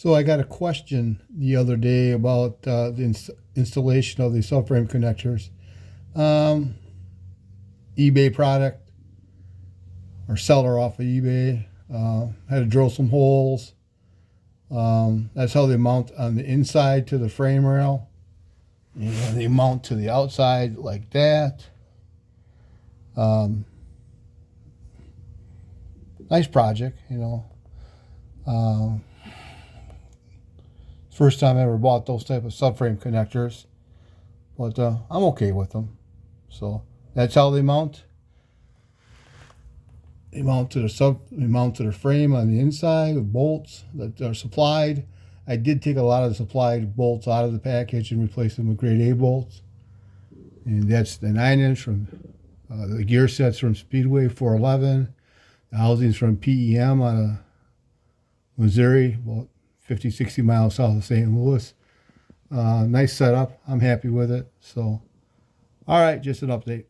So I got a question the other day about the installation of the subframe connectors. Um, eBay product or seller off of eBay. Had to drill some holes. That's how they mount on the inside to the frame rail. And they mount to the outside like that. Nice project, you know. First time I ever bought those type of subframe connectors, but I'm okay with them. So that's how they mount. They mount to the frame on the inside with bolts that are supplied. I did take a lot of the supplied bolts out of the package and replace them with grade A bolts. And that's the 9-inch from the gear sets from Speedway 411. The housing's from PEM out of Missouri, about 50, 60 miles south of St. Louis. Nice setup. I'm happy with it. So, all right, just an update.